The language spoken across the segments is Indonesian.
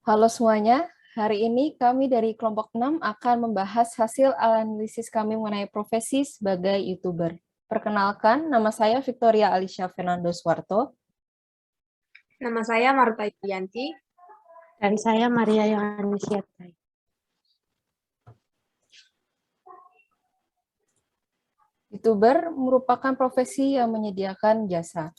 Halo semuanya, hari ini kami dari kelompok 6 akan membahas hasil analisis kami mengenai profesi sebagai YouTuber. Perkenalkan, nama saya Victoria Alicia Fernando Suwarto. Nama saya Marta Itianti. Dan saya Maria Yohanes Yatai. YouTuber merupakan profesi yang menyediakan jasa.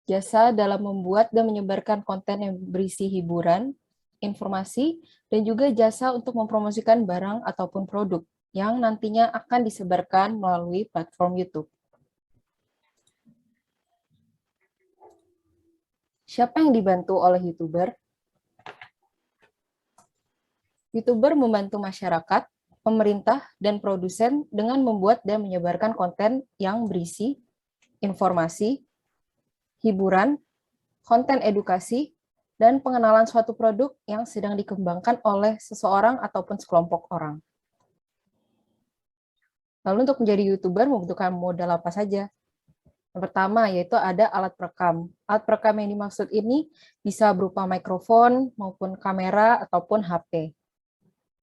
Jasa dalam membuat dan menyebarkan konten yang berisi hiburan, informasi, dan juga jasa untuk mempromosikan barang ataupun produk yang nantinya akan disebarkan melalui platform YouTube. Siapa yang dibantu oleh YouTuber? YouTuber membantu masyarakat, pemerintah, dan produsen dengan membuat dan menyebarkan konten yang berisi informasi, hiburan, konten edukasi, dan pengenalan suatu produk yang sedang dikembangkan oleh seseorang ataupun sekelompok orang. Lalu untuk menjadi YouTuber membutuhkan modal apa saja? Yang pertama yaitu ada alat perekam. Alat perekam yang dimaksud ini bisa berupa mikrofon maupun kamera ataupun HP.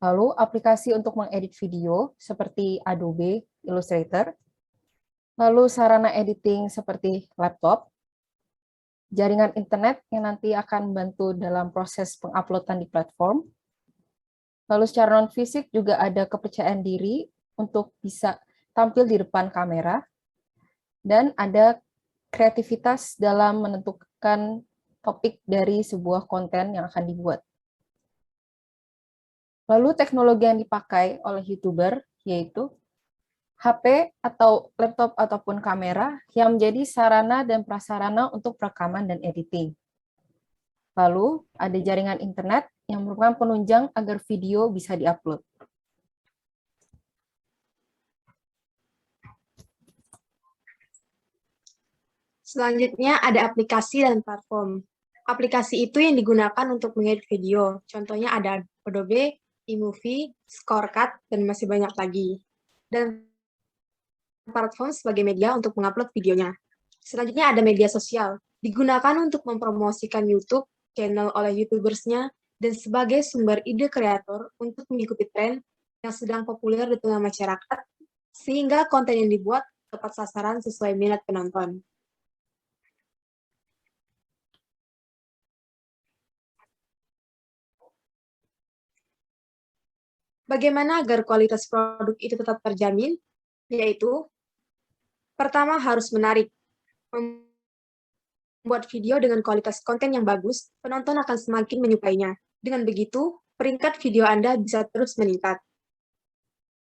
Lalu aplikasi untuk mengedit video seperti Adobe Illustrator. Lalu sarana editing seperti laptop. Jaringan internet yang nanti akan membantu dalam proses penguploadan di platform. Lalu secara non-fisik juga ada kepercayaan diri untuk bisa tampil di depan kamera. Dan ada kreativitas dalam menentukan topik dari sebuah konten yang akan dibuat. Lalu teknologi yang dipakai oleh YouTuber yaitu HP atau laptop ataupun kamera yang menjadi sarana dan prasarana untuk perekaman dan editing. Lalu ada jaringan internet yang merupakan penunjang agar video bisa diupload. Selanjutnya ada aplikasi dan platform. Aplikasi itu yang digunakan untuk mengedit video. Contohnya ada Adobe, iMovie, ScoreCut, dan masih banyak lagi. Dan platform sebagai media untuk mengupload videonya. Selanjutnya ada media sosial. Digunakan untuk mempromosikan YouTube, channel oleh YouTubers-nya, dan sebagai sumber ide kreator untuk mengikuti tren yang sedang populer di tengah masyarakat, sehingga konten yang dibuat tepat sasaran sesuai minat penonton. Bagaimana agar kualitas produk itu tetap terjamin? Yaitu, pertama harus menarik. Membuat video dengan kualitas konten yang bagus, penonton akan semakin menyukainya. Dengan begitu, peringkat video Anda bisa terus meningkat.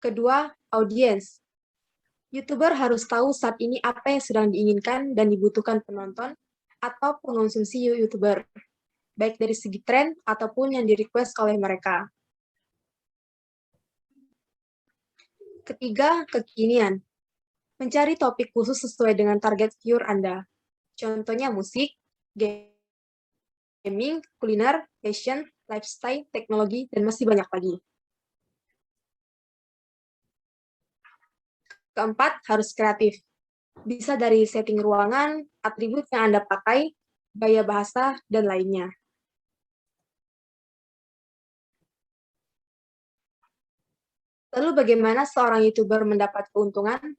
Kedua, audiens. YouTuber harus tahu saat ini apa yang sedang diinginkan dan dibutuhkan penonton atau pengonsumsi YouTuber, baik dari segi tren ataupun yang di-request oleh mereka. Ketiga, kekinian. Mencari topik khusus sesuai dengan target viewer Anda. Contohnya musik, gaming, kuliner, fashion, lifestyle, teknologi, dan masih banyak lagi. Keempat, harus kreatif. Bisa dari setting ruangan, atribut yang Anda pakai, gaya bahasa, dan lainnya. Lalu bagaimana seorang YouTuber mendapat keuntungan?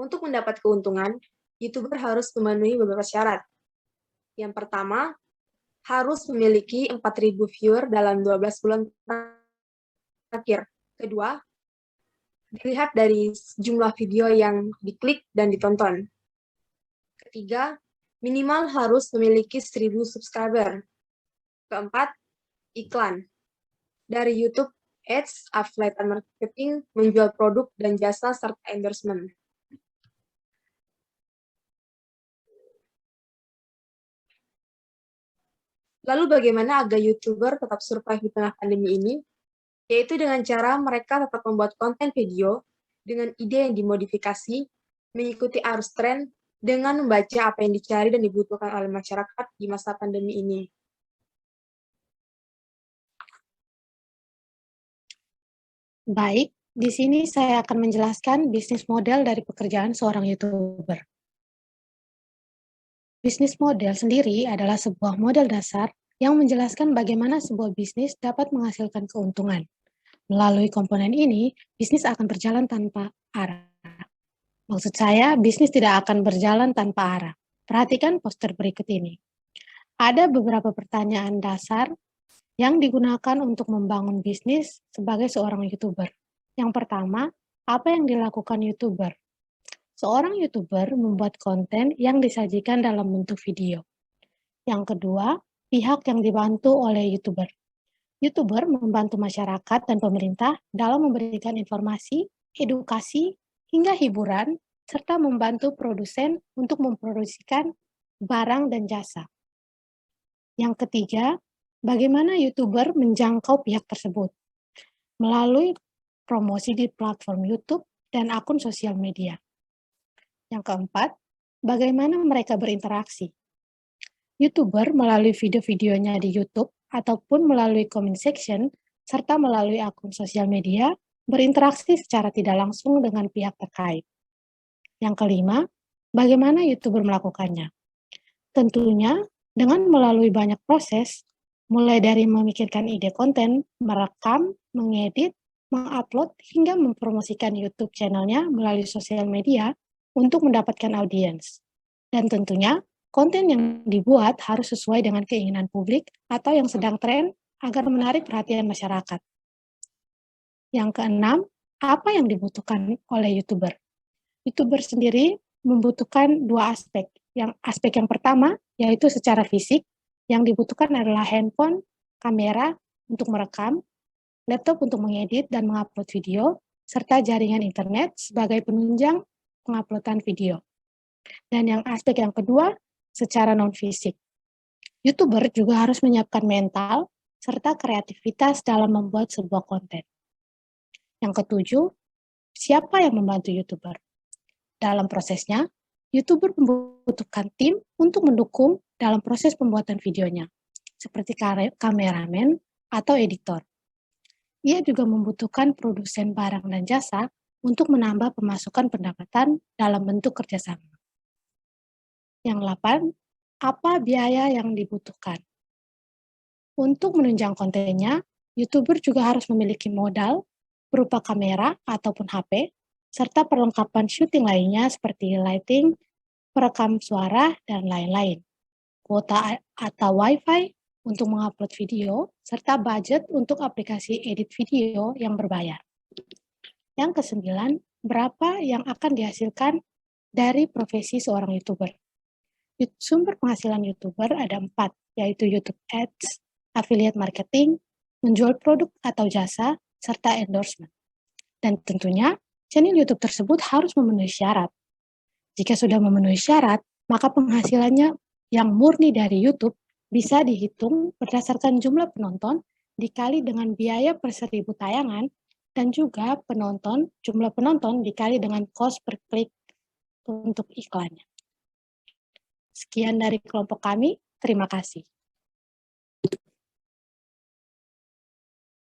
Untuk mendapat keuntungan, YouTuber harus memenuhi beberapa syarat. Yang pertama, harus memiliki 4.000 viewer dalam 12 bulan terakhir. Kedua, dilihat dari jumlah video yang diklik dan ditonton. Ketiga, minimal harus memiliki 1.000 subscriber. Keempat, iklan. Dari YouTube, Ads, Affiliate Marketing, menjual produk dan jasa, serta endorsement. Lalu bagaimana agar YouTuber tetap survive di tengah pandemi ini? Yaitu dengan cara mereka tetap membuat konten video dengan ide yang dimodifikasi, mengikuti arus tren, dengan membaca apa yang dicari dan dibutuhkan oleh masyarakat di masa pandemi ini. Baik, di sini saya akan menjelaskan bisnis model dari pekerjaan seorang YouTuber. Bisnis model sendiri adalah sebuah model dasar yang menjelaskan bagaimana sebuah bisnis dapat menghasilkan keuntungan. Melalui komponen ini, bisnis akan berjalan tanpa arah. Maksud saya, bisnis tidak akan berjalan tanpa arah. Perhatikan poster berikut ini. Ada beberapa pertanyaan dasar yang digunakan untuk membangun bisnis sebagai seorang YouTuber. Yang pertama, apa yang dilakukan YouTuber? Seorang YouTuber membuat konten yang disajikan dalam bentuk video. Yang kedua, pihak yang dibantu oleh YouTuber. YouTuber membantu masyarakat dan pemerintah dalam memberikan informasi, edukasi, hingga hiburan, serta membantu produsen untuk memproduksikan barang dan jasa. Yang ketiga, bagaimana YouTuber menjangkau pihak tersebut? Melalui promosi di platform YouTube dan akun sosial media. Yang keempat, bagaimana mereka berinteraksi? YouTuber melalui video-videonya di YouTube ataupun melalui comment section, serta melalui akun sosial media, berinteraksi secara tidak langsung dengan pihak terkait. Yang kelima, bagaimana YouTuber melakukannya? Tentunya, dengan melalui banyak proses, mulai dari memikirkan ide konten, merekam, mengedit, mengupload, hingga mempromosikan YouTube channelnya melalui sosial media untuk mendapatkan audiens. Dan tentunya, konten yang dibuat harus sesuai dengan keinginan publik atau yang sedang tren agar menarik perhatian masyarakat. Yang keenam, apa yang dibutuhkan oleh YouTuber? YouTuber sendiri membutuhkan dua aspek. Aspek yang pertama, yaitu secara fisik, yang dibutuhkan adalah handphone, kamera untuk merekam, laptop untuk mengedit dan mengupload video, serta jaringan internet sebagai penunjang penguploadan video. Dan yang aspek yang kedua, secara non-fisik. YouTuber juga harus menyiapkan mental serta kreativitas dalam membuat sebuah konten. Yang ketujuh, siapa yang membantu YouTuber? Dalam prosesnya, YouTuber membutuhkan tim untuk mendukung dalam proses pembuatan videonya, seperti kameramen atau editor. Ia juga membutuhkan produsen barang dan jasa untuk menambah pemasukan pendapatan dalam bentuk kerjasama. Yang 8, apa biaya yang dibutuhkan? Untuk menunjang kontennya, YouTuber juga harus memiliki modal berupa kamera ataupun HP, serta perlengkapan syuting lainnya seperti lighting, perekam suara, dan lain-lain. Kuota atau Wi-Fi untuk mengupload video, serta budget untuk aplikasi edit video yang berbayar. Yang kesembilan, berapa yang akan dihasilkan dari profesi seorang YouTuber? Sumber penghasilan YouTuber ada 4, yaitu YouTube Ads, affiliate marketing, menjual produk atau jasa, serta endorsement. Dan tentunya, channel YouTube tersebut harus memenuhi syarat. Jika sudah memenuhi syarat, maka penghasilannya yang murni dari YouTube bisa dihitung berdasarkan jumlah penonton dikali dengan biaya per 1000 tayangan dan juga jumlah penonton dikali dengan cost per klik untuk iklannya. Sekian dari kelompok kami, terima kasih.